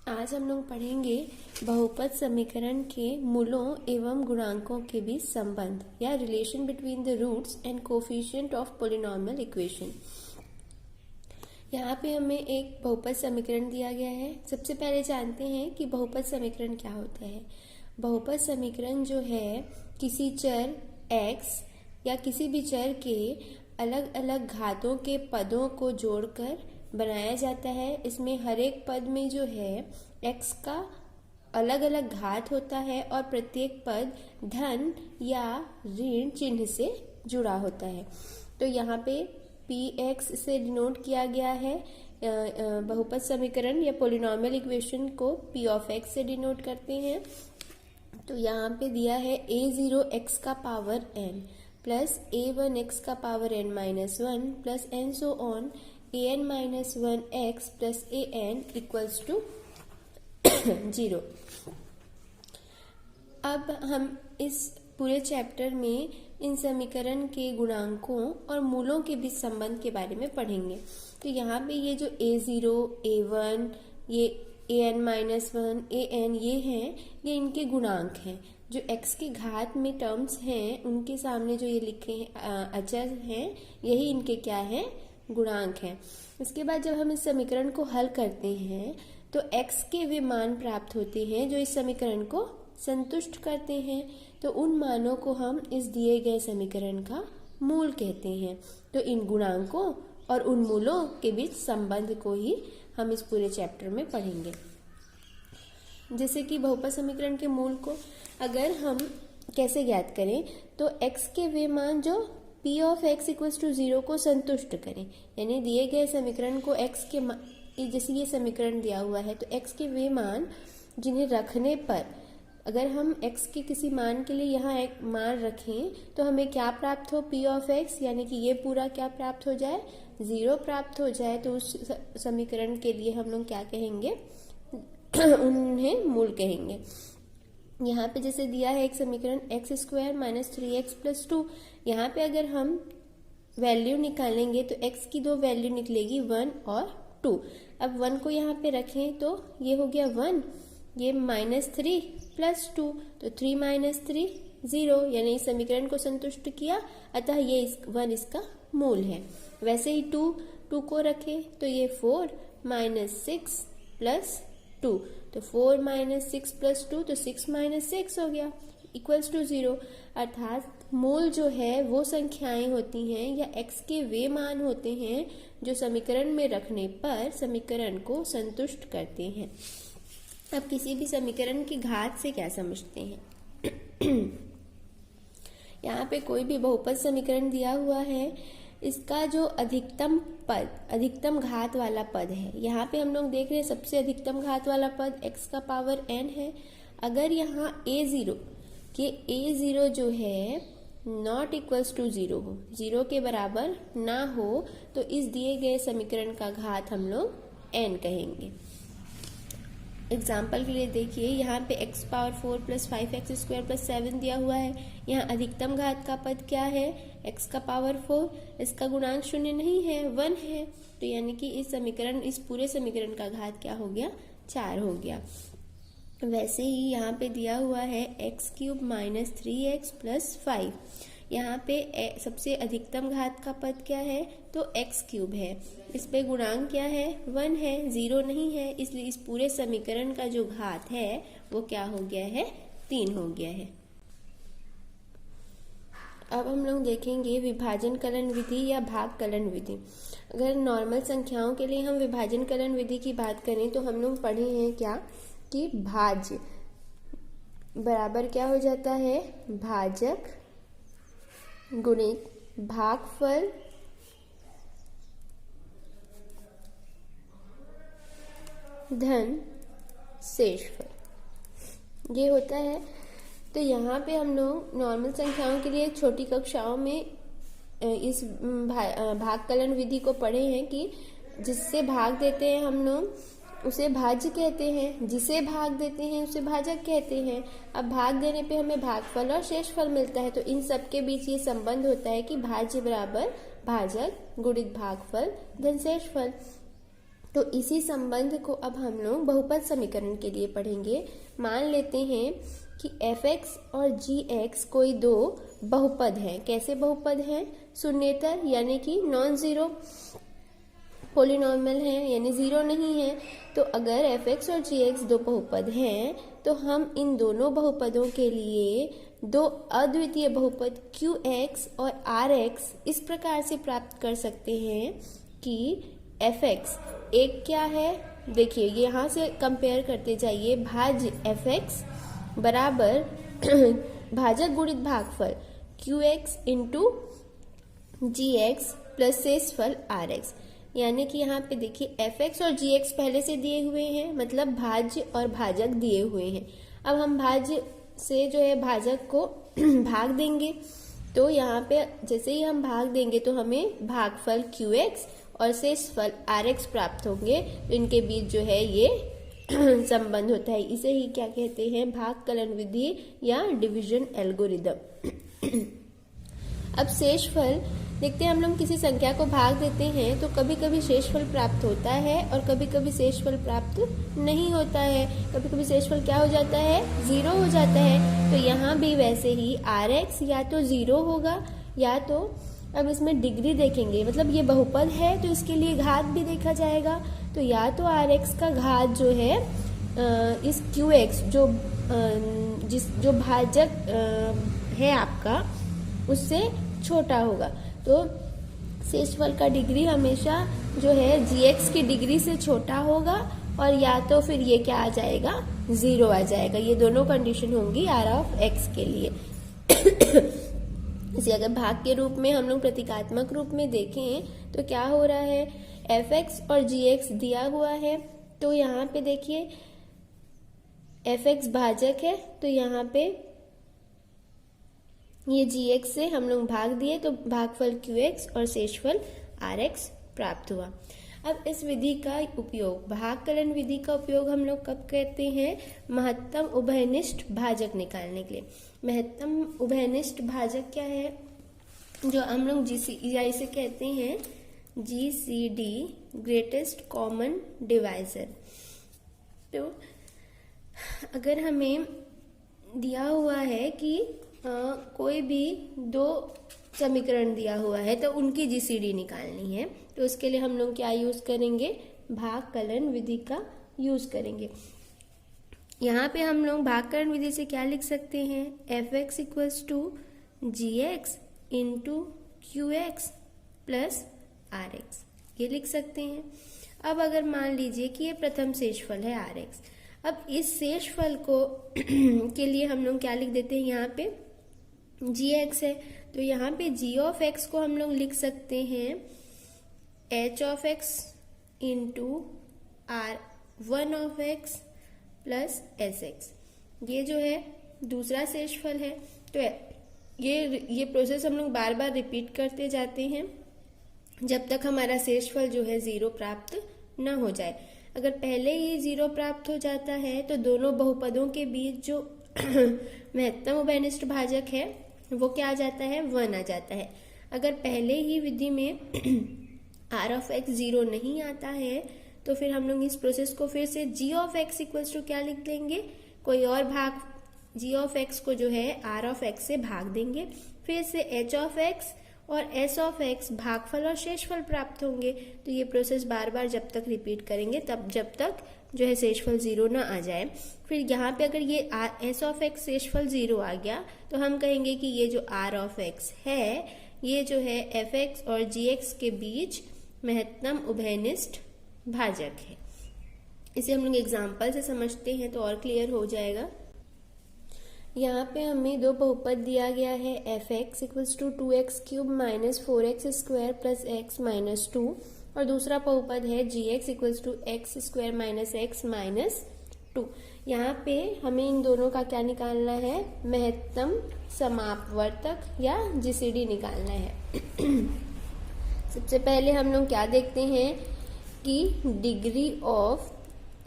आज हम लोग पढ़ेंगे बहुपद समीकरण के मूलों एवं गुणांकों के बीच संबंध या relation between the roots and coefficient of polynomial equation. यहाँ पे हमें एक बहुपद समीकरण दिया गया है। सबसे पहले जानते हैं कि बहुपद समीकरण क्या होता है। बहुपद समीकरण जो है किसी चर x या किसी भी चर के अलग अलग घातों के पदों को जोड़कर बनाया जाता है। इसमें हर एक पद में जो है x का अलग अलग घात होता है और प्रत्येक पद धन या ऋण चिन्ह से जुड़ा होता है। तो यहाँ पे px से डिनोट किया गया है। बहुपद समीकरण या पॉलिनॉमियल इक्वेशन को p ऑफ x से डिनोट करते हैं। तो यहाँ पे दिया है a0 x का power n plus a1 x का power n minus 1 plus and so on an minus 1 x plus an equals to 0। अब हम इस पूरे चैप्टर में इन समीकरण के गुणांकों और मूलों के बीच संबंध के बारे में पढ़ेंगे। तो यहाँ पे ये जो a0, a1, ये an माइनस 1, an ये हैं, ये इनके गुणांक हैं। जो x के घात में टर्म्स हैं उनके सामने जो ये लिखे हैं अचर हैं, यही इनके क्या है, गुणांक हैं। इसके बाद जब हम इस समीकरण को हल करते हैं तो x के वे मान प्राप्त होते हैं जो इस समीकरण को संतुष्ट करते हैं। तो उन मानों को हम इस दिए गए समीकरण का मूल कहते हैं। तो इन गुणांकों और उन मूलों के बीच संबंध को ही हम इस पूरे चैप्टर में पढ़ेंगे। जैसे कि बहुपद समीकरण के मूल को अगर हम कैसे ज्ञात करें, तो x के वे मान जो p of x equals to 0 को संतुष्ट करें, यानी दिए गए समीकरण को x के जैसे ये समीकरण दिया हुआ है तो x के वे मान जिन्हें रखने पर अगर हम x के किसी मान के लिए यहाँ एक मान रखें तो हमें क्या प्राप्त हो, p ऑफ x, यानी कि ये पूरा क्या प्राप्त हो जाए, 0 प्राप्त हो जाए। तो उस समीकरण के लिए हम लोग क्या कहेंगे, उन्हें मूल कहेंगे। यहाँ पे जैसे दिया है एक समीकरण x square minus 3x plus 2। यहाँ पे अगर हम वैल्यू निकालेंगे तो x की दो वैल्यू निकलेगी 1 और 2। अब 1 को यहाँ पे रखें तो ये हो गया 1, ये माइनस 3 प्लस 2, तो 3 माइनस 3 0, यानी इस समीकरण को संतुष्ट किया, अतः ये 1 इसका मूल है। वैसे ही 2 को रखें तो ये 4 माइनस 6 प्लस 2, तो 4 माइनस 6 प्लस 2, तो 6 माइनस 6 हो गया इक्वल्स टू 0। अर्थात मूल जो है वो संख्याएं होती हैं या x के वे मान होते हैं जो समीकरण में रखने पर समीकरण को संतुष्ट करते हैं। अब किसी भी समीकरण की घात से क्या समझते हैं। यहाँ पे कोई भी बहुपद समीकरण दिया हुआ है, इसका जो अधिकतम पद, अधिकतम घात वाला पद है, यहाँ पे हम लोग देख रहे हैं सबसे अधिकतम घात वाला पद x का पावर n है। अगर यहाँ a0 जो है नॉट इक्वल्स टू 0 हो, 0 के बराबर ना हो, तो इस दिए गए समीकरण का घात हम लोग n कहेंगे। एग्जाम्पल के लिए देखिए, यहाँ पे x power 4 plus 5x square plus 7 दिया हुआ है। यहाँ अधिकतम घात का पद क्या है, x का पावर 4, इसका गुणांक 0 नहीं है, 1 है। तो यानी कि इस पूरे समीकरण का घात क्या हो गया, 4 हो गया। वैसे ही यहाँ पे दिया हुआ है x cube minus 3x plus 5। यहाँ पे सबसे अधिकतम घात का पद क्या है, तो x क्यूब है, इस पे गुणांक क्या है, 1 है, 0 नहीं है, इसलिए इस पूरे समीकरण का जो घात है वो क्या हो गया है, 3 हो गया है। अब हम लोग देखेंगे विभाजन कलन विधि या भाग कलन विधि। अगर नॉर्मल संख्याओं के लिए हम विभाजन कलन विधि की बात करें तो हम लोग पढ़े हैं क्या कि भाज्य बराबर क्या हो जाता है, भाजक गुणित भागफल धन शेषफल, ये होता है। तो यहाँ पे हम लोग नॉर्मल संख्याओं के लिए छोटी कक्षाओं में इस भागकलन विधि को पढ़े हैं कि जिससे भाग देते हैं हम लोग उसे भाज्य कहते हैं, जिसे भाग देते हैं उसे भाजक कहते हैं। अब भाग देने पे हमें भागफल और शेषफल मिलता है, तो इन सब के बीच ये संबंध होता है कि भाज्य बराबर भाजक गुणित भागफल धन शेषफल। तो इसी संबंध को अब हम लोग बहुपद समीकरण के लिए पढ़ेंगे। मान लेते हैं कि fx और gx कोई दो बहुपद हैं। कैसे बहुपद हैं? शून्येतर यानी कि नॉन जीरो, पोलिनोमियल है यानी जीरो नहीं है। तो अगर fx और gx दो बहुपद हैं तो हम इन दोनों बहुपदों के लिए दो अद्वितीय बहुपद qx और rx इस प्रकार से प्राप्त कर सकते हैं कि fx एक क्या है, देखिए यहाँ से कंपेयर करते जाइए। भाज्य fx बराबर भाजक गुणित भागफल qx इंटू gx प्लस शेषफल rx, यानी कि यहाँ पे देखिए fx और gx पहले से दिए हुए हैं, मतलब भाज्य और भाजक दिए हुए हैं। अब हम भाज्य से जो है भाजक को भाग देंगे, तो यहाँ पे जैसे ही हम भाग देंगे तो हमें भागफल qx और शेषफल rx प्राप्त होंगे। तो इनके बीच जो है ये संबंध होता है। इसे ही क्या कहते हैं? भागकलन विधि या डिवीजन एल्गोरिदम। अब शेषफल देखते हैं। हम लोग किसी संख्या को भाग देते हैं तो कभी कभी शेषफल प्राप्त होता है और कभी कभी शेषफल प्राप्त नहीं होता है। कभी कभी शेषफल क्या हो जाता है? जीरो हो जाता है। तो यहाँ भी वैसे ही rx या तो जीरो होगा या तो, अब इसमें डिग्री देखेंगे, मतलब ये बहुपद है तो इसके लिए घात भी देखा जाएगा। तो या तो rx का घात जो है इस qx जो भाजक है आपका उससे छोटा होगा। तो शेषफल का डिग्री हमेशा जो है gx की डिग्री से छोटा होगा और या तो फिर ये क्या आ जाएगा? जीरो आ जाएगा। ये दोनों कंडीशन होंगी r ऑफ x के लिए। इसे अगर भाग के रूप में हम लोग प्रतीकात्मक रूप में देखें तो क्या हो रहा है? fx और gx दिया हुआ है, तो यहाँ पे देखिए fx भाजक है तो यहाँ पे ये gx से हम लोग भाग दिए तो भागफल qx और शेषफल rx प्राप्त हुआ। अब इस विधि का उपयोग, भागकलन विधि का उपयोग हम लोग कब करते हैं? महत्तम उभयनिष्ठ भाजक निकालने के लिए। महत्तम उभयनिष्ठ भाजक क्या है? जो हम लोग इसे कहते हैं GCD, ग्रेटेस्ट कॉमन डिवाइजर। तो अगर हमें दिया हुआ है कि कोई भी दो समीकरण दिया हुआ है तो उनकी GCD निकालनी है, तो उसके लिए हम लोग क्या यूज करेंगे? भागकलन विधि का यूज करेंगे। यहाँ पे हम लोग भागकलन विधि से क्या लिख सकते हैं? fx equals to gx into qx plus rx, ये लिख सकते हैं। अब अगर मान लीजिए कि ये प्रथम शेषफल है rx, अब इस शेषफल को के लिए हम लोग क्या लिख देते हैं? यहाँ पे gx है तो यहाँ पे g ऑफ x को हम लोग लिख सकते हैं h of x into r1 of x plus sx। ये जो है दूसरा शेषफल है। तो ये प्रोसेस हम लोग बार बार रिपीट करते जाते हैं जब तक हमारा शेषफल जो है जीरो प्राप्त न हो जाए। अगर पहले ही जीरो प्राप्त हो जाता है तो दोनों बहुपदों के बीच जो महत्तम उभयनिष्ठ भाजक है वो क्या आ जाता है? 1 आ जाता है। अगर पहले ही विधि में r ऑफ x जीरो नहीं आता है तो फिर हम लोग इस प्रोसेस को फिर से g of x equals to क्या लिख देंगे? कोई और भाग g ऑफ x को जो है r ऑफ x से भाग देंगे, फिर से h ऑफ x और s ऑफ x भागफल और शेषफल प्राप्त होंगे। तो ये प्रोसेस बार बार जब तक रिपीट करेंगे तब जब तक जो है शेषफल जीरो ना आ जाए। फिर यहाँ पे अगर ये s ऑफ x शेषफल जीरो आ गया तो हम कहेंगे कि ये जो r ऑफ x है ये जो है fx और gx के बीच महत्तम उभयनिष्ठ भाजक है। इसे हम लोग एग्जाम्पल से समझते हैं तो और क्लियर हो जाएगा। यहाँ पे हमें दो बहुपद दिया गया है fx equals to 2x cube minus 4x square plus x minus 2 और दूसरा बहुपद है gx equals to x square minus x minus 2। यहाँ पे हमें इन दोनों का क्या निकालना है? महत्तम समापवर्तक या GCD निकालना है। सबसे पहले हम लोग क्या देखते हैं कि डिग्री ऑफ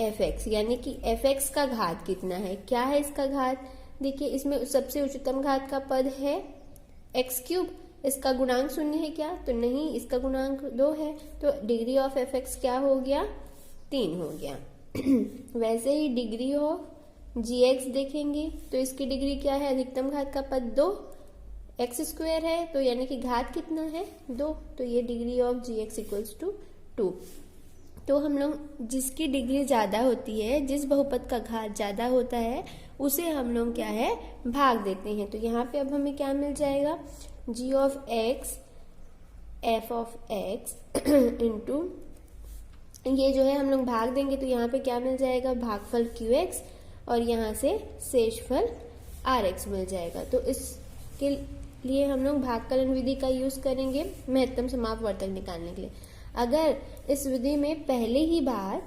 fx, यानी कि fx का घात कितना है। क्या है इसका घात? देखिए इसमें सबसे उच्चतम घात का पद है x क्यूब, इसका गुणांक 0 है क्या? तो नहीं, इसका गुणांक 2 है। तो डिग्री ऑफ fx क्या हो गया? 3 हो गया। वैसे ही डिग्री ऑफ gx देखेंगे तो इसकी डिग्री क्या है, अधिकतम घात का पद 2, एक्स स्क्वायर है तो यानी कि घात कितना है 2, तो ये degree of gx equals to 2। तो हम लोग जिसकी डिग्री ज्यादा होती है, जिस बहुपद का घात ज्यादा होता है, उसे हम लोग क्या है भाग देते हैं। तो यहाँ पे अब हमें क्या मिल जाएगा, g of x f of x into ये जो है हम लोग भाग देंगे तो यहाँ पे क्या मिल जाएगा, भागफल qx और यहाँ से शेषफल rx मिल जाएगा। तो इसके लिए हम लोग भागकलन विधि का यूज करेंगे महत्तम समापवर्तक निकालने के लिए। अगर इस विधि में पहले ही बार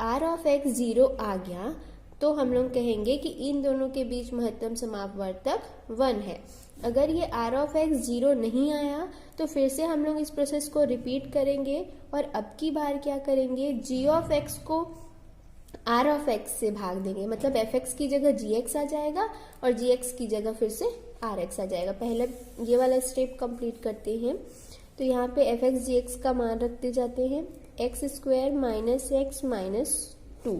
r ऑफ x 0 आ गया तो हम लोग कहेंगे कि इन दोनों के बीच महत्तम समापवर्तक 1 है। अगर ये r ऑफ x 0 नहीं आया तो फिर से हम लोग इस प्रोसेस को रिपीट करेंगे और अब की बार क्या करेंगे, g ऑफ x को r ऑफ x से भाग देंगे, मतलब fx की जगह gx आ जाएगा और gx की जगह फिर से rx आ जाएगा। पहले ये वाला स्टेप कंप्लीट करते हैं। तो यहाँ पे fx gx का मान रखते जाते हैं, x square minus x minus 2,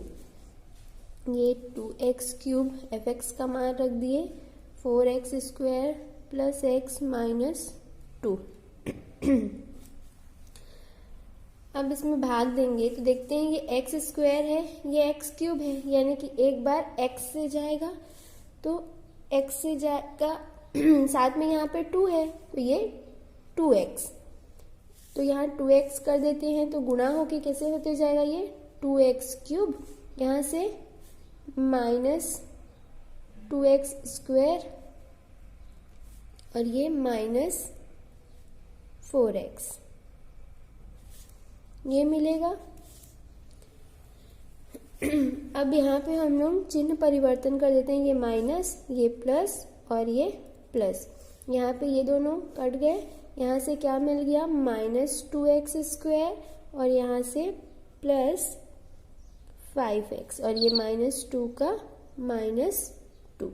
ये 2x क्यूब fx का मान रख दिए, 4x square plus x minus 2। अब इसमें भाग देंगे तो देखते हैं ये एक्स स्क्वायर है, ये एक्स क्यूब है, यानी कि एक बार एक्स से जाएगा तो एक्स से जाएगा, साथ में यहाँ पे 2 है तो ये 2x, तो यहाँ 2x कर देते हैं तो गुणा होके कैसे होते जाएगा, ये 2x क्यूब, यहाँ से माइनस 2x स्क्वायर और ये माइनस 4x, ये मिलेगा। अब यहाँ पे हम लोग चिन्ह परिवर्तन कर देते हैं, ये माइनस, ये प्लस और ये प्लस, यहाँ पे ये दोनों कट गए, यहाँ से क्या मिल गया, माइनस 2x स्क्वायर और यहाँ से प्लस 5x और ये माइनस 2 का माइनस 2,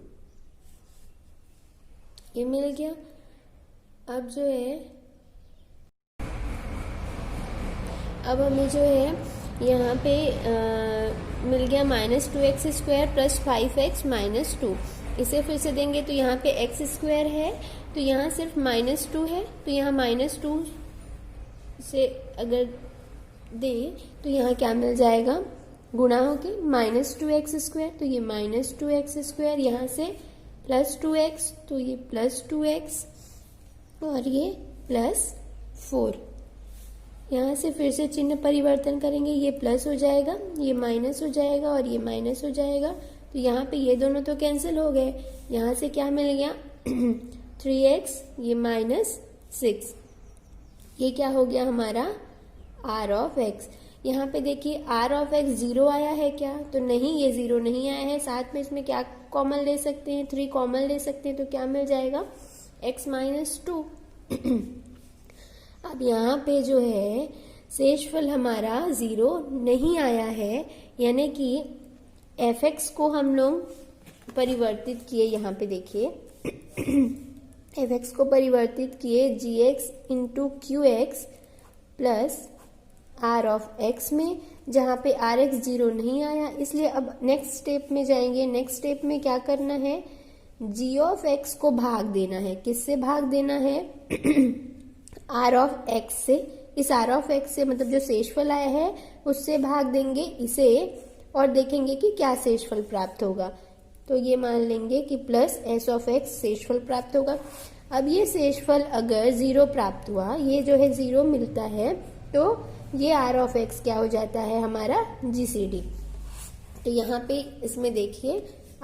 ये मिल गया। अब जो है, अब हमें जो है यहाँ पे मिल गया minus 2x square plus 5x minus 2, इसे फिर से देंगे तो यहाँ पे x स्क्वायर है तो यहाँ सिर्फ माइनस 2 है, तो यहाँ माइनस 2 से अगर दें तो यहाँ क्या मिल जाएगा, गुणा होके माइनस 2x स्क्वायर, तो ये माइनस 2x स्क्वायर, यहाँ से प्लस 2x तो ये प्लस 2x और ये प्लस 4, यहाँ से फिर से चिन्ह परिवर्तन करेंगे, ये प्लस हो जाएगा, ये माइनस हो जाएगा और ये माइनस हो जाएगा, तो यहाँ पे ये दोनों तो कैंसिल हो गए, यहाँ से क्या मिल गया 3x, ये माइनस 6, ये क्या हो गया हमारा r ऑफ x। यहाँ पे देखिए r ऑफ x 0 आया है क्या, तो नहीं, ये 0 नहीं आया है, साथ में इसमें क्या कॉमन ले सकते हैं, 3 कॉमन ले सकते हैं, तो क्या मिल जाएगा x माइनस 2। अब यहाँ पे जो है शेषफल हमारा 0 नहीं आया है, यानी कि fx को हम लोग परिवर्तित किए, यहाँ पे देखिए fx को परिवर्तित किए gx into qx plus r of x में, जहाँ पे rx 0 नहीं आया, इसलिए अब नेक्स्ट स्टेप में जाएंगे। नेक्स्ट स्टेप में क्या करना है, g ऑफ x को भाग देना है, किससे भाग देना है r ऑफ x से, इस r ऑफ x से मतलब जो शेषफल आया है उससे भाग देंगे इसे और देखेंगे कि क्या शेषफल प्राप्त होगा, तो ये मान लेंगे कि प्लस s ऑफ x शेषफल प्राप्त होगा। अब ये शेषफल अगर 0 प्राप्त हुआ, ये जो है 0 मिलता है, तो ये r ऑफ x क्या हो जाता है हमारा GCD। तो यहाँ पे इसमें देखिए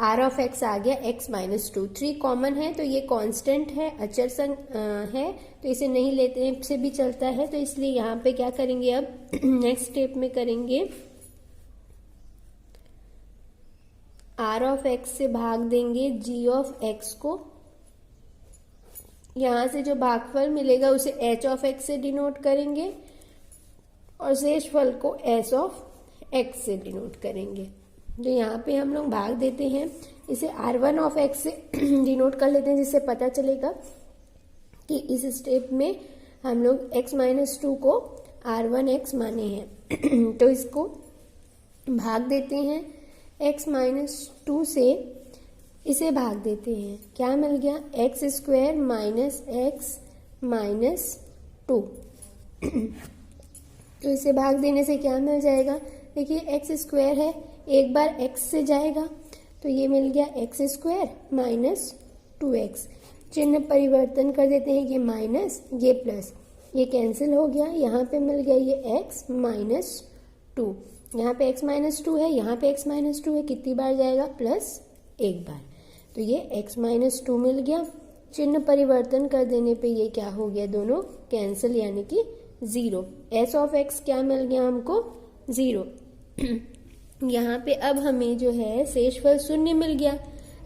r ऑफ x आ गया x माइनस 2, 3 कॉमन है तो ये कांस्टेंट है, अचर है, तो इसे नहीं लेते से भी चलता है, तो इसलिए यहाँ पे क्या करेंगे, अब नेक्स्ट स्टेप में करेंगे r ऑफ x से भाग देंगे g ऑफ x को, यहाँ से जो भागफल मिलेगा उसे h ऑफ x से डिनोट करेंगे और शेषफल को s ऑफ x से डिनोट करेंगे। तो यहाँ पे हम लोग भाग देते हैं, इसे r1 ऑफ x से डिनोट कर लेते हैं, जिससे पता चलेगा कि इस स्टेप में हम लोग x माइनस 2 को r1x माने हैं। तो इसको भाग देते हैं, x-2 से इसे भाग देते हैं, क्या मिल गया, x² माइनस x माइनस 2। तो इसे भाग देने से क्या मिल जाएगा, देखिए x² है, एक बार x से जाएगा तो ये मिल गया x² माइनस 2x। चिन्ह परिवर्तन कर देते हैं, ये माइनस ये प्लस, ये कैंसिल हो गया, यहाँ पे मिल गया ये x माइनस 2, यहाँ पे x माइनस 2 है, यहाँ पे x माइनस 2 है, कितनी बार जाएगा, प्लस एक बार, तो ये x माइनस 2 मिल गया। चिन्ह परिवर्तन कर देने पे ये क्या हो गया, दोनों कैंसिल यानी कि 0। s ऑफ x क्या मिल गया हमको, 0। यहाँ पे अब हमें जो है शेषफल शून्य मिल गया,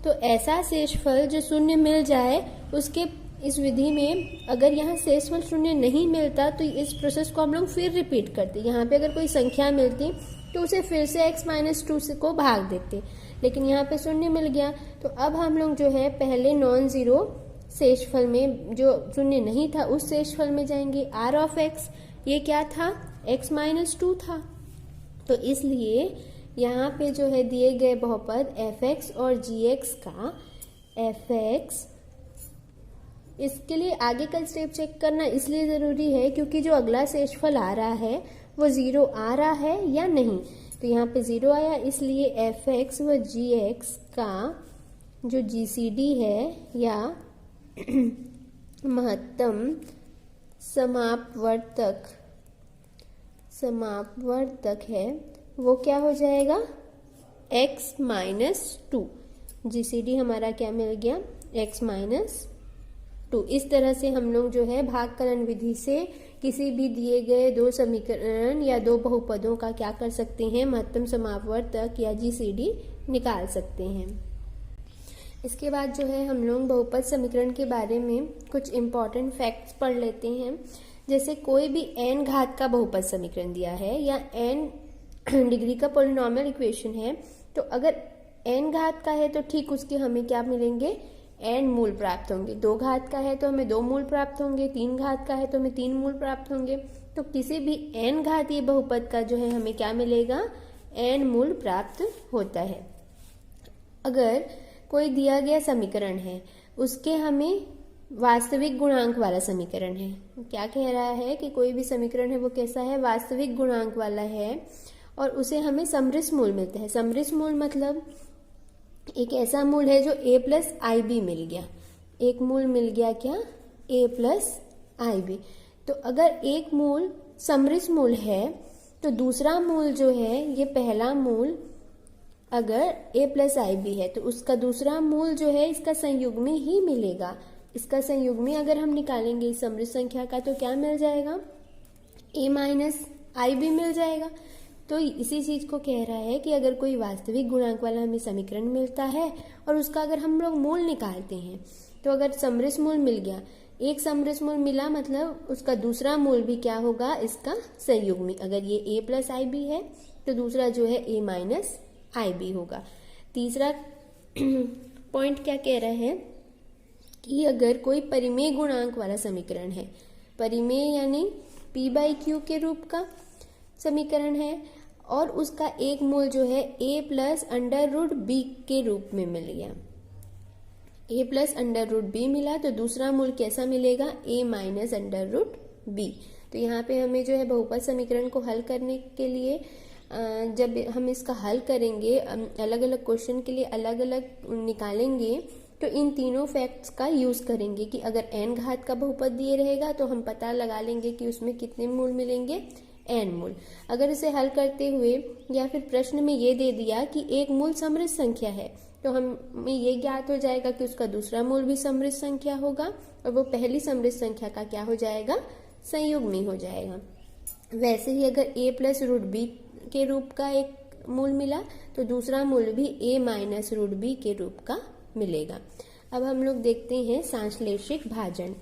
तो ऐसा शेषफल जो शून्य मिल जाए उसके इस विधि में अगर यहाँ शेषफल शून्य नहीं मिलता तो इस प्रोसेस को हम लोग फिर रिपीट करते। यहाँ पे अगर कोई संख्या मिलती तो उसे फिर से x माइनस 2 से को भाग देते, लेकिन यहाँ पे शून्य मिल गया, तो अब हम लोग जो है पहले नॉन जीरो शेषफल में जो शून्य नहीं था उस शेषफल में जाएंगे। r ऑफ x ये क्या था, x माइनस 2 था, तो इसलिए यहाँ पे जो है दिए गए बहुपद fx और gx का fx, इसके लिए आगे का स्टेप चेक करना इसलिए ज़रूरी है क्योंकि जो अगला शेषफल आ रहा है वो 0 आ रहा है या नहीं, तो यहाँ पे 0 आया, इसलिए fx व gx का जो gcd है या महत्तम समापवर्तक है वो क्या हो जाएगा, x माइनस 2। जीसीडी हमारा क्या मिल गया, x माइनस 2। इस तरह से हम लोग जो है भागकलन विधि से किसी भी दिए गए दो समीकरण या दो बहुपदों का क्या कर सकते हैं, महत्तम समापवर्तक या जीसीडी निकाल सकते हैं। इसके बाद जो है हम लोग बहुपद समीकरण के बारे में कुछ इम्पॉर्टेंट फैक्ट्स पढ़ लेते हैं। जैसे कोई भी n घात का बहुपद समीकरण दिया है या n डिग्री का पॉलिनॉमियल इक्वेशन है, तो अगर n घात का है तो ठीक उसके हमें क्या मिलेंगे, n मूल प्राप्त होंगे। 2 घात का है तो हमें 2 मूल प्राप्त होंगे, 3 घात का है तो हमें 3 मूल प्राप्त होंगे। तो किसी भी n घातीय बहुपद का जो है हमें क्या मिलेगा, n मूल प्राप्त होता है। अगर कोई दिया गया समीकरण है उसके हमें वास्तविक गुणांक वाला समीकरण है, क्या कह रहा है कि कोई भी समीकरण है वो कैसा है, वास्तविक गुणांक वाला है, और उसे हमें समरिस मूल मिलता है। समरिस मूल मतलब एक ऐसा मूल है जो a प्लस आई बी मिल गया, एक मूल मिल गया क्या, a प्लस आई बी। तो अगर एक मूल समरिस मूल है तो दूसरा मूल जो है, ये पहला मूल अगर a प्लस आई बी है तो उसका दूसरा मूल जो है इसका संयुग्मी ही मिलेगा। इसका संयुग्मी अगर हम निकालेंगे इस समरिस संख्या का तो क्या मिल जाएगा, a माइनस आई बी मिल जाएगा। तो इसी चीज को कह रहा है कि अगर कोई वास्तविक गुणांक वाला हमें समीकरण मिलता है और उसका अगर हम लोग मूल निकालते हैं, तो अगर समरिस मूल मिल गया, एक समरिस मूल मिला मतलब उसका दूसरा मूल भी क्या होगा, इसका संयुग्मी। अगर ये a प्लस आई बी है तो दूसरा जो है a माइनस आई बी होगा। तीसरा पॉइंट क्या कह रहा है कि अगर कोई परिमेय गुणांक वाला समीकरण है, परिमेय यानी p बाई क्यू के रूप का समीकरण है, और उसका एक मूल जो है a plus under root B के रूप में मिल गया, a plus under root B मिला, तो दूसरा मूल कैसा मिलेगा, a minus under root B. तो यहाँ पे हमें जो है बहुपद समीकरण को हल करने के लिए जब हम इसका हल करेंगे, अलग अलग क्वेश्चन के लिए अलग अलग निकालेंगे, तो इन तीनों फैक्ट्स का यूज़ करेंगे कि अगर n घात का बहुपद दिए रहेगा तो हम पता लगा लेंगे कि उसमें कितने मूल मिलेंगे, n मूल। अगर इसे हल करते हुए या फिर प्रश्न में ये दे दिया कि एक मूल समरिस संख्या है, तो हमें ये ज्ञात हो जाएगा कि उसका दूसरा मूल भी समरिस संख्या होगा और वो पहली समरिस संख्या का क्या हो जाएगा, संयुग्मी हो जाएगा। वैसे ही अगर a प्लस रूट बी के रूप का एक मूल मिला तो दूसरा मूल भी a माइनस रूट बी के रूप का मिलेगा। अब हम लोग देखते हैं सांश्लेषिक भाजन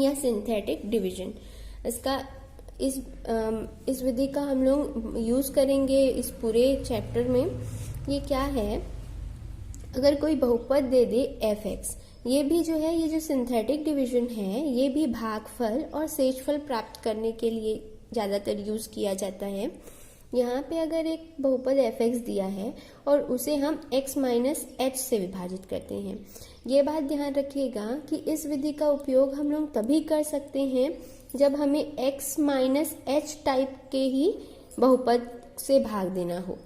या सिंथेटिक डिवीजन। इसका इस विधि का हम लोग यूज करेंगे इस पूरे चैप्टर में। ये क्या है, अगर कोई बहुपद दे दे fx, ये भी जो है, ये जो सिंथेटिक डिवीजन है ये भी भागफल और शेषफल प्राप्त करने के लिए ज़्यादातर यूज किया जाता है। यहाँ पे अगर एक बहुपद f(x) दिया है और उसे हम x माइनस एच से विभाजित करते हैं, ये बात ध्यान रखिएगा कि इस विधि का उपयोग हम लोग तभी कर सकते हैं जब हमें x माइनस एच टाइप के ही बहुपद से भाग देना हो।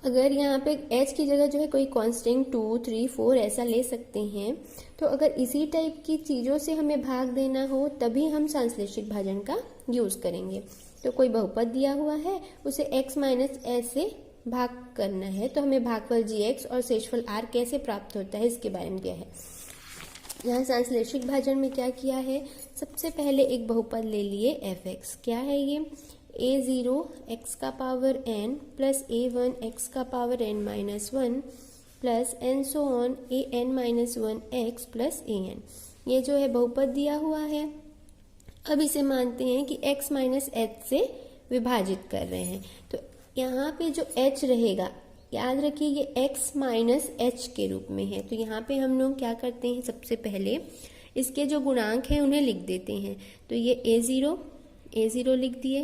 अगर यहाँ पे h की जगह जो है कोई कांस्टेंट 2, 3, 4 ऐसा ले सकते हैं, तो अगर इसी टाइप की चीज़ों से हमें भाग देना हो तभी हम संश्लेषित भाजन का यूज़ करेंगे। तो कोई बहुपद दिया हुआ है, उसे x माइनस एच से भाग करना है, तो हमें भागफल gx और शेषफल r कैसे प्राप्त होता है इसके बारे में क्या है। यहाँ संश्लेषित भाजन में क्या किया है, सबसे पहले एक बहुपद ले लिए f(x). क्या है ये, a0 x का power n plus a1 x का power n minus 1 plus and so on a n minus 1 x plus a n। ये जो है बहुपद दिया हुआ है। अब इसे मानते हैं कि x माइनस एच से विभाजित कर रहे हैं, तो यहाँ पे जो h रहेगा, याद रखिए ये x माइनस एच के रूप में है। तो यहाँ पे हम लोग क्या करते हैं, सबसे पहले इसके जो गुणांक हैं उन्हें लिख देते हैं। तो ये a0 लिख दिए,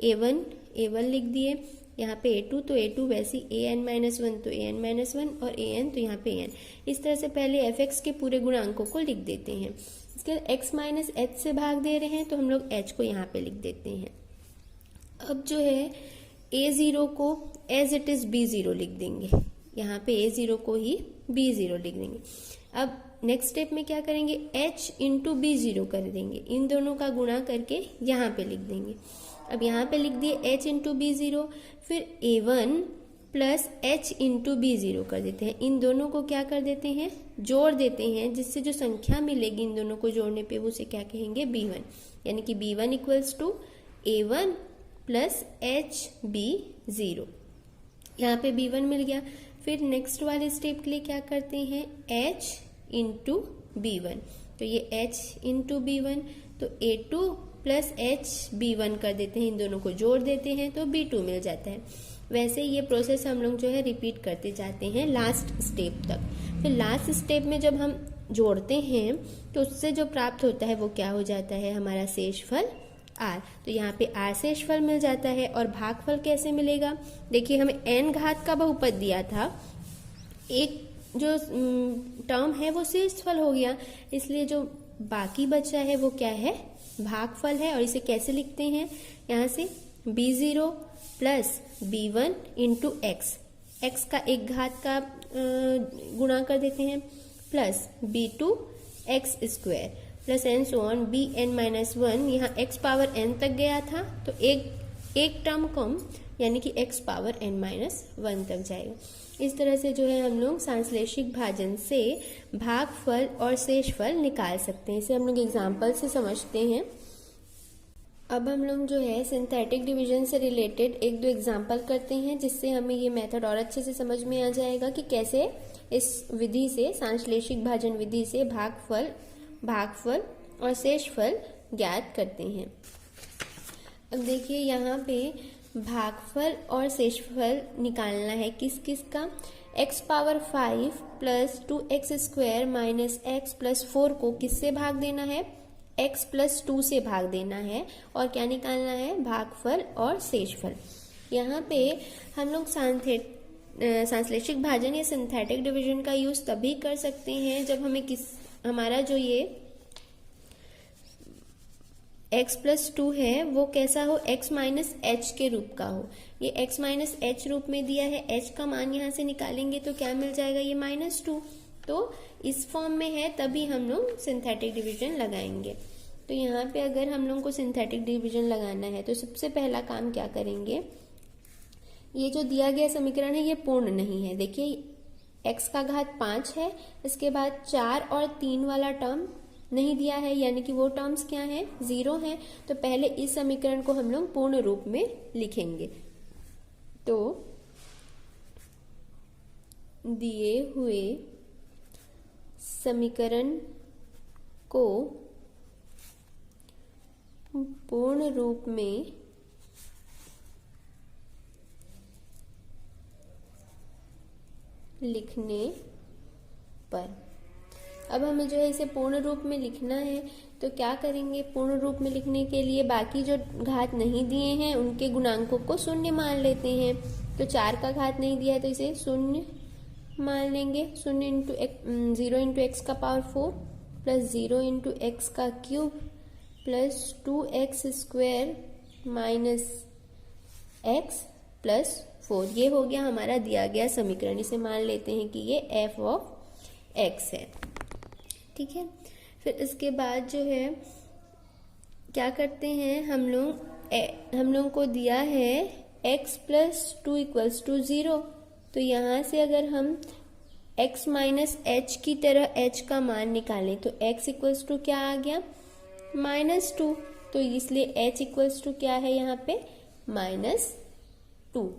a1 लिख दिए, यहाँ पे a2 तो a2 वैसे an माइनस 1 तो an माइनस 1 और an तो यहाँ पे an। इस तरह से पहले f(x) के पूरे गुणांकों को लिख देते हैं। इसके x माइनस एच से भाग दे रहे हैं तो हम लोग h को यहाँ पे लिख देते हैं। अब जो है a0 को एज इट इज b0 लिख देंगे, यहाँ पे a0 को ही b0 लिख देंगे। अब नेक्स्ट स्टेप में क्या करेंगे, h इंटू b0 कर देंगे, इन दोनों का गुणा करके यहाँ पे लिख देंगे। अब यहाँ पे लिख दिए h इंटू b0, फिर a1 plus h into b0 कर देते हैं। इन दोनों को क्या कर देते हैं, जोड़ देते हैं, जिससे जो संख्या मिलेगी इन दोनों को जोड़ने पे उसे क्या कहेंगे, b1। यानी कि b1 equals to a1 plus h b0। यहाँ पे b1 मिल गया। फिर नेक्स्ट वाले स्टेप के लिए क्या करते हैं, h इंटू b1। तो ये h इंटू b1, तो a2 प्लस h b1 कर देते हैं, इन दोनों को जोड़ देते हैं तो b2 मिल जाता है। वैसे ये प्रोसेस हम लोग जो है रिपीट करते जाते हैं लास्ट स्टेप तक। फिर लास्ट स्टेप में जब हम जोड़ते हैं तो उससे जो प्राप्त होता है वो क्या हो जाता है, हमारा शेषफल r। तो यहाँ पे r शेषफल मिल जाता है। और भागफल कैसे मिलेगा, देखिए हमें n घात का बहुपद दिया था, एक जो टर्म है वो शेषफल हो गया, इसलिए जो बाकी बचा है वो क्या है, भागफल है। और इसे कैसे लिखते हैं, यहाँ से b0 plus b1 into x का एक घात का गुणा कर देते हैं, plus b2 x square plus and so on bn minus 1। यहाँ x पावर n तक गया था तो एक टर्म कम, यानी कि x पावर n माइनस 1 तक जाएगा। इस तरह से जो है हम लोग संश्लेषित भाजन से भागफल और शेषफल निकाल सकते हैं। इसे हम लोग एग्जाम्पल से समझते हैं। अब हम लोग जो है सिंथेटिक डिवीजन से रिलेटेड एक दो एग्जाम्पल करते हैं, जिससे हमें ये मेथड और अच्छे से समझ में आ जाएगा कि कैसे इस विधि से, संश्लेषित भाजन विधि से भागफल और शेषफल ज्ञात करते हैं। अब देखिए यहाँ पे भागफल और शेषफल निकालना है किस किस का, x power 5 plus 2x square minus x plus 4 को किससे भाग देना है, x प्लस 2 से भाग देना है। और क्या निकालना है, भागफल और शेषफल। यहाँ पे हम लोग संश्लेषित भाजन या सिंथेटिक डिवीजन का यूज तभी कर सकते हैं जब हमें हमारा जो ये x प्लस 2 है वो कैसा हो, x माइनस एच के रूप का हो। ये x माइनस एच रूप में दिया है, h का मान यहाँ से निकालेंगे तो क्या मिल जाएगा, ये -2। तो इस फॉर्म में है तभी हम लोग सिंथेटिक डिवीजन लगाएंगे। तो यहाँ पे अगर हम लोग को सिंथेटिक डिवीजन लगाना है तो सबसे पहला काम क्या करेंगे, ये जो दिया गया समीकरण है ये पूर्ण नहीं है। देखिए x का घात 5 है, इसके बाद 4 और 3 वाला टर्म नहीं दिया है, यानी कि वो टर्म्स क्या हैं, 0 हैं। तो पहले इस समीकरण को हम लोग पूर्ण रूप में लिखेंगे। तो दिए हुए समीकरण को पूर्ण रूप में लिखने पर अब हमें जो है इसे पूर्ण रूप में लिखना है, तो क्या करेंगे, पूर्ण रूप में लिखने के लिए बाकी जो घात नहीं दिए हैं उनके गुणांकों को शून्य मान लेते हैं। तो 4 का घात नहीं दिया है तो इसे शून्य मान लेंगे। 0 इंटू एक्स का पावर 4 प्लस 0 इंटू एक्स का cube plus 2x square minus x plus 4। ये हो गया हमारा दिया गया समीकरण। इसे मान लेते हैं कि ये f ऑफ x है। ठीक है, फिर इसके बाद जो है क्या करते हैं, हम लोग को दिया है x प्लस 2 इक्वल्स टू 0। तो यहाँ से अगर हम x माइनस एच की तरह h का मान निकालें तो x इक्वल्स टू क्या आ गया, -2। तो इसलिए h इक्वल्स टू क्या है यहाँ पे, -2।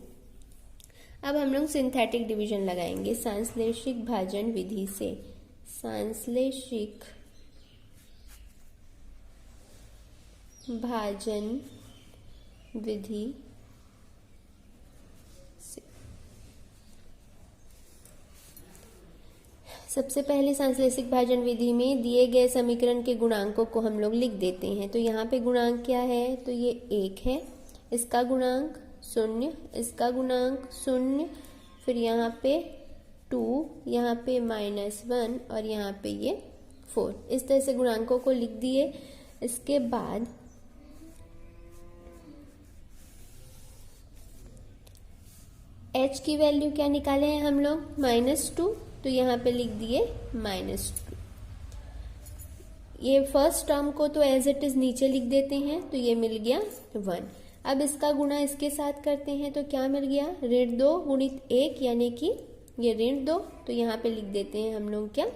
अब हम लोग सिंथेटिक डिवीजन लगाएंगे सांश्लेषिक भाजन विधि से। सांश्लेषिक भाजन विधि से सबसे पहले सांश्लेषिक भाजन विधि में दिए गए समीकरण के गुणांकों को हम लोग लिख देते हैं। तो यहाँ पे गुणांक क्या है, तो ये 1 है, इसका गुणांक 0, इसका गुणांक 0, फिर यहाँ पे 2, यहाँ पे -1 और यहाँ पे ये 4। इस तरह से गुणांकों को लिख दिए। इसके बाद h की वैल्यू क्या निकाले हैं हम लोग, -2, तो यहाँ पे लिख दिए -2। ये फर्स्ट टर्म को तो एज इट इज नीचे लिख देते हैं, तो ये मिल गया 1। अब इसका गुणा इसके साथ करते हैं तो क्या मिल गया, -2 गुणित 1 यानी कि ये -2, तो यहाँ पे लिख देते हैं हम लोग क्या,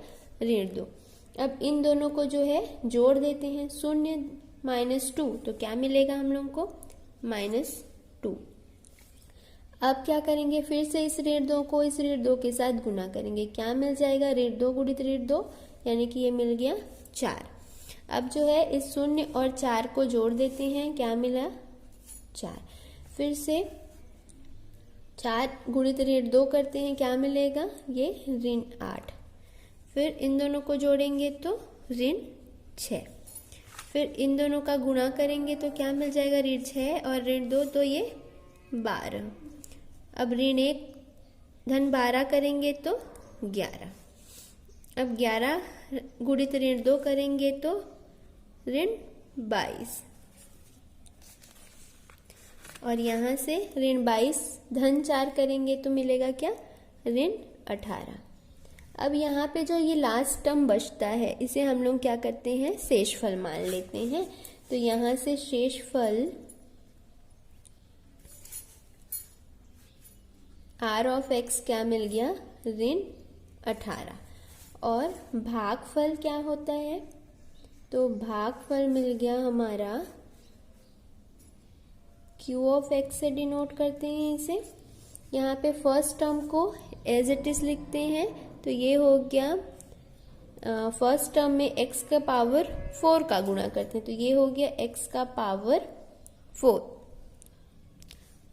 -2। अब इन दोनों को जो है जोड़ देते हैं, 0 -2, तो क्या मिलेगा हम लोग को, -2। अब क्या करेंगे, फिर से इस 2 को इस 2 के साथ गुना करेंगे, क्या मिल जाएगा, 2 गुणित 2 यानी कि ये मिल गया 4। अब जो है इस 0 और 4 को जोड़ देते हैं, क्या मिला, 4। फिर से 4 गुणित 2 करते हैं, क्या मिलेगा, ये -8। फिर इन दोनों को जोड़ेंगे तो -6। फिर इन दोनों का गुणा करेंगे तो क्या मिल जाएगा, -6 और -2 तो ये 12। अब -1 धन 12 करेंगे तो 11। अब 11 गुणित 2 करेंगे तो 22 और यहाँ से -22 धन 4 करेंगे तो मिलेगा क्या, -18। अब यहाँ पे जो ये लास्ट टर्म बचता है इसे हम लोग क्या करते हैं, शेषफल मान लेते हैं। तो यहाँ से शेषफल r ऑफ x क्या मिल गया, -18। और भागफल क्या होता है, तो भागफल मिल गया हमारा q ऑफ x से डिनोट करते हैं इसे। यहाँ पे फर्स्ट टर्म को एज इट इज लिखते हैं, तो ये हो गया फर्स्ट टर्म में x का पावर 4 का गुणा करते हैं, तो ये हो गया x का पावर 4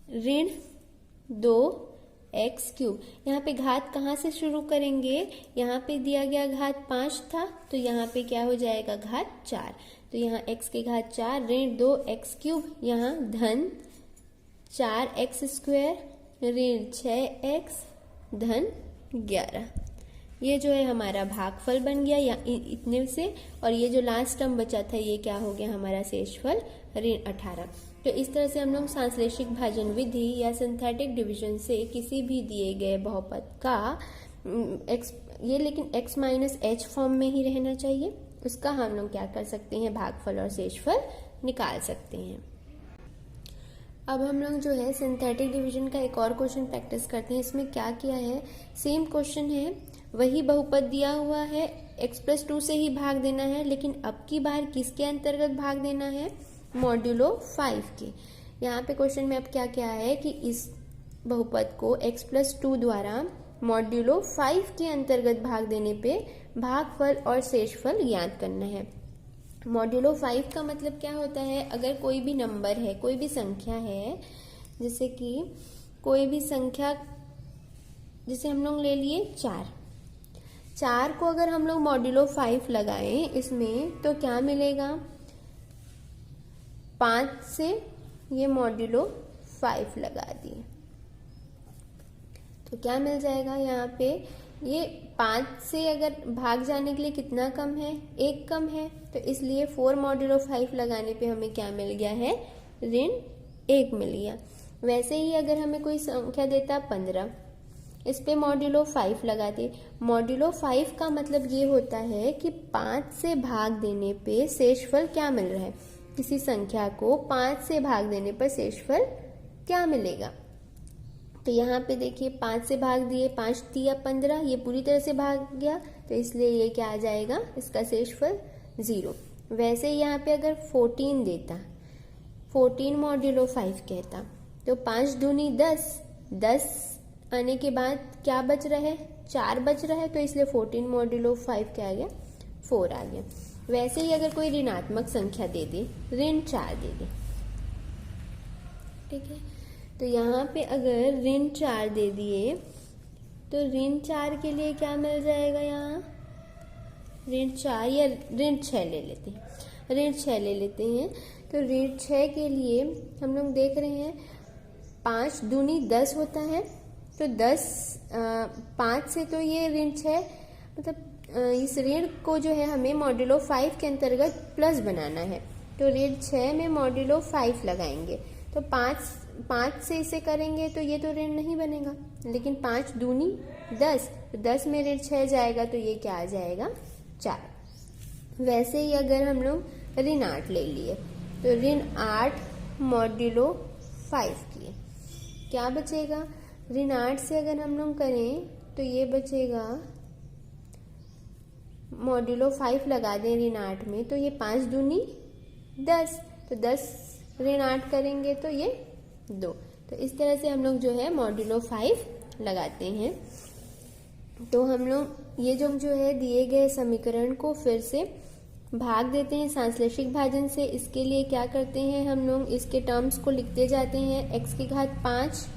-2x³। यहाँ पे घात कहाँ से शुरू करेंगे, यहाँ पे दिया गया घात 5 था, तो यहाँ पे क्या हो जाएगा, घात 4। तो यहाँ x के घात 4 -2x³, यहाँ धन 4x² -6x धन 11। ये जो है हमारा भागफल बन गया या इतने से, और ये जो लास्ट टर्म बचा था ये क्या हो गया हमारा शेषफल, -18। तो इस तरह से हम लोग सांश्लेषिक भाजन विधि या सिंथेटिक डिवीजन से किसी भी दिए गए बहुपद का ये लेकिन x माइनस एच फॉर्म में ही रहना चाहिए, उसका हम लोग क्या कर सकते हैं, भागफल और शेषफल निकाल सकते हैं। अब हम लोग जो है सिंथेटिक डिवीजन का एक और क्वेश्चन प्रैक्टिस करते हैं। इसमें क्या किया है, सेम क्वेश्चन है, वही बहुपद दिया हुआ है, x+2 से ही भाग देना है, लेकिन अब की बार किसके अंतर्गत भाग देना है, मॉड्यूलो 5 के। यहाँ पे क्वेश्चन में अब क्या क्या है कि इस बहुपद को x+2 द्वारा मॉड्यूलो 5 के अंतर्गत भाग देने पे भागफल और शेषफल ज्ञात करना है। मॉड्यूलो 5 का मतलब क्या होता है, अगर कोई भी नंबर है, कोई भी संख्या है, जैसे कि कोई भी संख्या, जैसे हम लोग ले लिए 4, 4 को अगर हम लोग मॉड्यूलो 5 लगाएं इसमें तो क्या मिलेगा, 5 से ये मॉड्यूलो 5 लगा दिए तो क्या मिल जाएगा यहाँ पे, ये 5 से अगर भाग जाने के लिए कितना कम है, 1 कम है, तो इसलिए 4 मॉड्यूलो 5 लगाने पे हमें क्या मिल गया है, ऋण 1 मिल गया। वैसे ही अगर हमें कोई संख्या देता 15, इस पे मॉड्यूलो 5 लगाते, मॉड्यूलो 5 का मतलब ये होता है कि 5 से भाग देने पे शेषफल क्या मिल रहा है, किसी संख्या को 5 से भाग देने पर शेषफल क्या मिलेगा। तो यहाँ पे देखिए 5 से भाग दिए, 5 दिया 15, ये पूरी तरह से भाग गया तो इसलिए ये क्या आ जाएगा, इसका शेषफल 0। वैसे ही यहाँ पे अगर 14 देता, 14 मॉड्यूलो 5 कहता तो 5 दूनी 10, 10 आने के बाद क्या बच रहा है, 4 बच रहा है, तो इसलिए 14 मॉड्यूलो 5 क्या आ गया, 4 आ गया। वैसे ही अगर कोई ऋणात्मक संख्या दे दे, ऋण 4 दे दे, ठीक है, तो यहाँ पे अगर ऋण 4 दे दिए तो ऋण 4 के लिए क्या मिल जाएगा, यहाँ ऋण 4 या ऋण 6 ले लेते हैं, ऋण 6 ले लेते हैं। तो ऋण 6 के लिए हम लोग देख रहे हैं 5 दूनी 10 होता है, तो 10 5 से तो ये ऋण 6 मतलब इस ऋण को जो है हमें मॉड्यूलो 5 के अंतर्गत प्लस बनाना है, तो ऋण 6 में मॉड्यूलो 5 लगाएंगे तो 5 से इसे करेंगे तो ये तो ऋण नहीं बनेगा, लेकिन 5 दूनी 10, तो 10 में ऋण 6 जाएगा तो ये क्या आ जाएगा, 4। वैसे ही अगर हम लोग ऋण 8 ले लिए तो ऋण 8 मॉड्यूलो 5 किए, क्या बचेगा, ऋण 8 से अगर हम लोग करें तो ये बचेगा, मॉड्यूलो 5 लगा दें ऋण 8 में तो ये 5 दूनी 10, तो 10 ऋण 8 करेंगे तो ये 2। तो इस तरह से हम लोग जो है मॉड्यूलो 5 लगाते हैं। तो हम लोग ये जो है दिए गए समीकरण को फिर से भाग देते हैं सांश्लेषिक भाजन से। इसके लिए क्या करते हैं, हम लोग इसके टर्म्स को लिखते जाते हैं। x की घात 5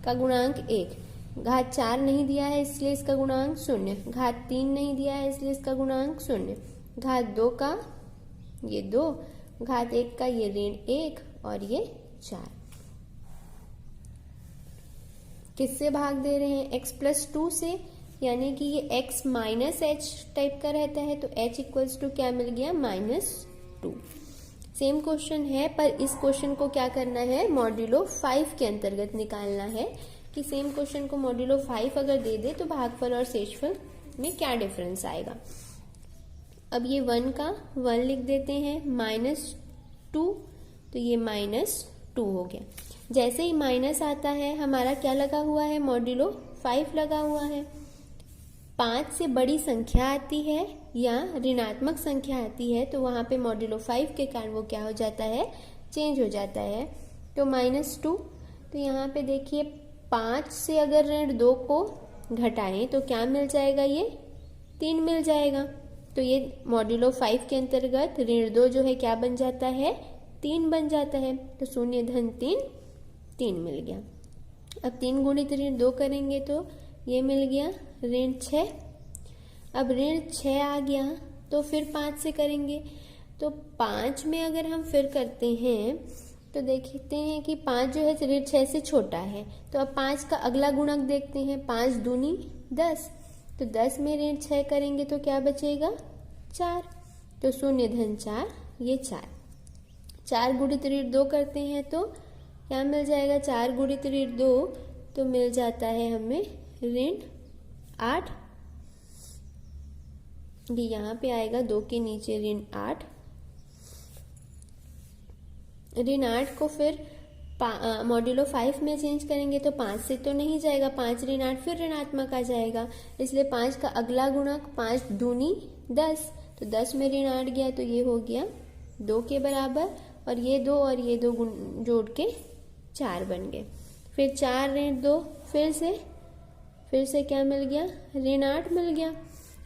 का गुणांक 1, घात 4 नहीं दिया है इसलिए इसका गुणांक 0, घात 3 नहीं दिया है इसलिए इसका गुणांक 0, घात 2 का ये 2, घात 1 का ये ऋण 1 और ये 4। किससे भाग दे रहे हैं, x+2 से, यानी कि ये x माइनस एच टाइप का रहता है तो h इक्वल्स टू क्या मिल गया, -2। सेम क्वेश्चन है पर इस क्वेश्चन को क्या करना है, मॉड्यूलो 5 के अंतर्गत निकालना है कि सेम क्वेश्चन को मॉड्यूलो 5 अगर दे दे तो भागफल और शेषफल में क्या डिफरेंस आएगा। अब ये 1 का 1 लिख देते हैं, -2 तो ये -2 हो गया। जैसे ही माइनस आता है हमारा क्या लगा हुआ है, मॉड्यूलो 5 लगा हुआ है। 5 से बड़ी संख्या आती है या ऋणात्मक संख्या आती है तो वहां पे मॉड्यूलो 5 के कारण वो क्या हो जाता है, चेंज हो जाता है। तो -2, तो यहाँ पे देखिए 5 से अगर ऋण 2 को घटाएं तो क्या मिल जाएगा, ये 3 मिल जाएगा। तो ये मॉड्यूलो 5 के अंतर्गत ऋण 2 जो है क्या बन जाता है, 3 बन जाता है। तो 0 धन 3 मिल गया। अब 3 गुणित ऋण 2 करेंगे तो ये मिल गया ऋण 6। अब ऋण 6 आ गया तो फिर 5 से करेंगे तो 5 में अगर हम फिर करते हैं तो देखते हैं कि 5 जो है ऋण 6 से छोटा है। तो अब 5 का अगला गुणक देखते हैं, 5 दूनी 10, तो 10 में ऋण 6 करेंगे तो क्या बचेगा, 4। तो 0 धन 4 ये 4 गुणित ऋण 2 करते हैं तो क्या मिल जाएगा, 4 गुणित ऋण 2 तो मिल जाता है हमें ऋण 8। ये यहाँ पे आएगा 2 के नीचे ऋण 8। ऋण 8 को फिर मॉड्यूलो 5 में चेंज करेंगे तो 5 से तो नहीं जाएगा, 5 ऋण 8 फिर ऋणात्मक आ जाएगा, इसलिए 5 का अगला गुणक 5 दूनी 10, तो 10 में ऋण 8 गया तो ये हो गया 2 के बराबर, और ये 2 और ये 2 जोड़ के 4 बन गए। फिर 4 ऋण 2 फिर से क्या मिल गया, ऋण 8 मिल गया।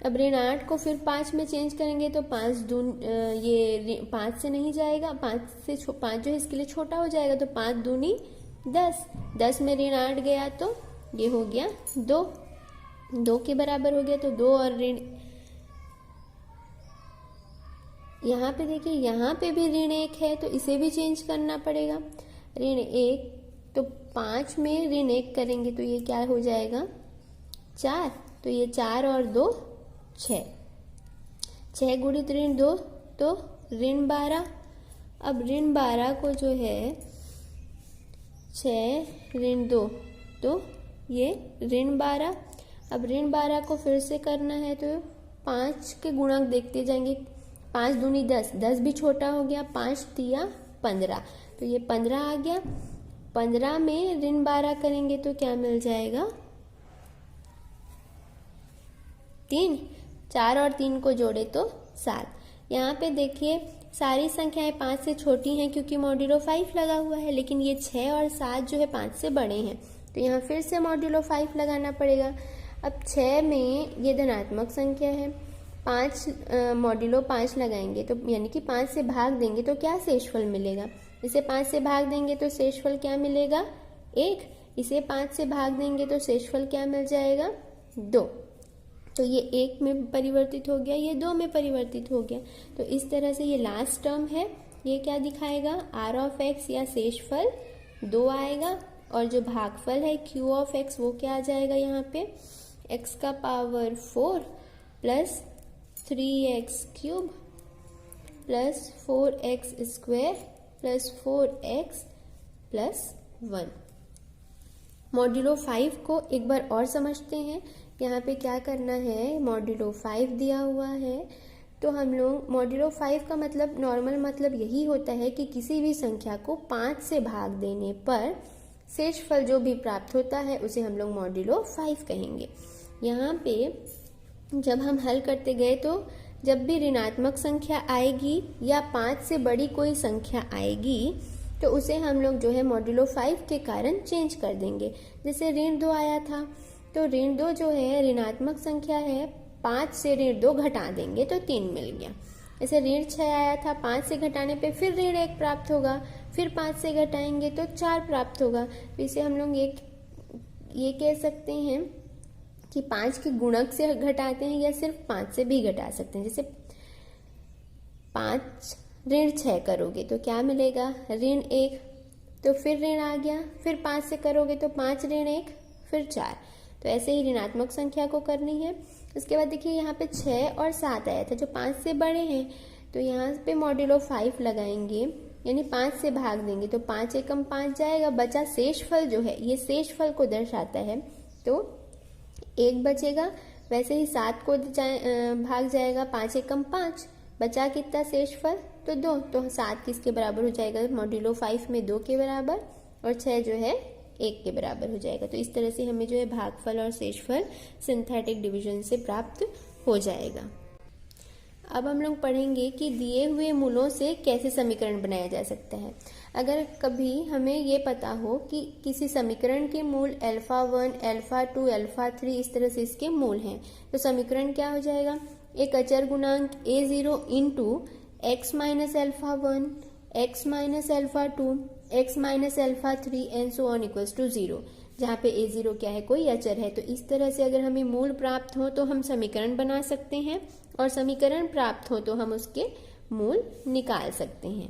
अब ऋण 8 को फिर 5 में चेंज करेंगे तो 5 से नहीं जाएगा, 5 जो है इसके लिए छोटा हो जाएगा, तो 5 दूनी 10, 10 में ऋण 8 गया तो ये हो गया 2। 2 के बराबर हो गया, तो 2 और ऋण, यहाँ पे देखिए यहाँ पे भी ऋण 1 है तो इसे भी चेंज करना पड़ेगा। ऋण 1, तो 5 में ऋण 1 करेंगे तो ये क्या हो जाएगा 4, तो ये 4 और 2 6, 6 गुणित ऋण 2 तो ऋण 12। अब ऋण 12 को जो है 6 ऋण 2 तो ये ऋण 12। अब ऋण 12 को फिर से करना है तो 5 के गुणक देखते जाएंगे, 5 दूनी 10, 10 भी छोटा हो गया, 5 तिया 15, तो ये 15 आ गया। 15 में ऋण 12 करेंगे तो क्या मिल जाएगा 3, 4 और 3 को जोड़े तो 7। यहाँ पे देखिए सारी संख्याएं 5 से छोटी हैं क्योंकि मॉड्यूलो 5 लगा हुआ है, लेकिन ये 6 और 7 जो है 5 से बड़े हैं, तो यहाँ फिर से मॉड्यूलो 5 लगाना पड़ेगा। अब 6 में ये धनात्मक संख्या है, 5 मॉड्यूलो 5 लगाएंगे तो यानी कि 5 से भाग देंगे तो क्या शेषफल मिलेगा, इसे 5 से भाग देंगे तो शेषफल क्या मिलेगा 1, इसे 5 से भाग देंगे तो शेषफल क्या मिल जाएगा 2, तो ये 1 में परिवर्तित हो गया, ये 2 में परिवर्तित हो गया। तो इस तरह से ये लास्ट टर्म है, ये क्या दिखाएगा r ऑफ x या शेषफल 2 आएगा, और जो भागफल है q ऑफ x वो क्या आ जाएगा यहाँ पे x का power 4 plus 3x cube plus 4x square plus 4x plus 1। Modulo 5 को एक बार और समझते हैं। यहाँ पे क्या करना है, मॉड्यूलो 5 दिया हुआ है तो हम लोग मॉड्यूलो 5 का मतलब नॉर्मल मतलब यही होता है कि किसी भी संख्या को 5 से भाग देने पर शेषफल जो भी प्राप्त होता है उसे हम लोग मॉड्यूलो 5 कहेंगे। यहाँ पे जब हम हल करते गए तो जब भी ऋणात्मक संख्या आएगी या 5 से बड़ी कोई संख्या आएगी तो उसे हम लोग जो है मॉड्यूलो 5 के कारण चेंज कर देंगे। जैसे ऋण 2 आया था तो ऋण 2 जो है ऋणात्मक संख्या है, 5 से ऋण 2 घटा देंगे तो 3 मिल गया। जैसे ऋण 6 आया था, 5 से घटाने पे फिर ऋण 1 प्राप्त होगा, फिर 5 से घटाएंगे तो 4 प्राप्त होगा। तो इसे हम लोग ये कह सकते हैं कि 5 के गुणक से घटाते हैं या सिर्फ 5 से भी घटा सकते हैं। जैसे 5 ऋण 6 करोगे तो क्या मिलेगा ऋण 1, तो फिर ऋण आ गया, फिर 5 से करोगे तो 5 ऋण 1 फिर 4। तो ऐसे ही ऋणात्मक संख्या को करनी है। उसके बाद देखिए यहाँ पे 6 और 7 आया था जो 5 से बड़े हैं, तो यहाँ पे मॉड्यूलो 5 लगाएंगे यानी 5 से भाग देंगे तो 5 एकम 5 जाएगा, बचा शेषफल जो है ये शेषफल को दर्शाता है तो 1 बचेगा। वैसे ही 7 को भाग जाएगा, 5 एकम 5, बचा कितना शेषफल तो 2, तो 7 किसके बराबर हो जाएगा मॉड्यूलो 5 में 2 के बराबर, और 6 जो है 1 के बराबर हो जाएगा। तो इस तरह से हमें जो है भागफल और शेषफल सिंथेटिक डिवीजन से प्राप्त हो जाएगा। अब हम लोग पढ़ेंगे कि दिए हुए मूलों से कैसे समीकरण बनाया जा सकता है। अगर कभी हमें ये पता हो कि किसी समीकरण के मूल अल्फा 1, अल्फा 2, अल्फा 3 इस तरह से इसके मूल हैं, तो समीकरण क्या हो जाएगा, एक अचर गुणांक a0 into X minus alpha 1, X minus alpha 2, X minus alpha 3 and so on equals to 0, जहाँ पे a0 क्या है कोई अचर है। तो इस तरह से अगर हमें मूल प्राप्त हो तो हम समीकरण बना सकते हैं, और समीकरण प्राप्त हो तो हम उसके मूल निकाल सकते हैं।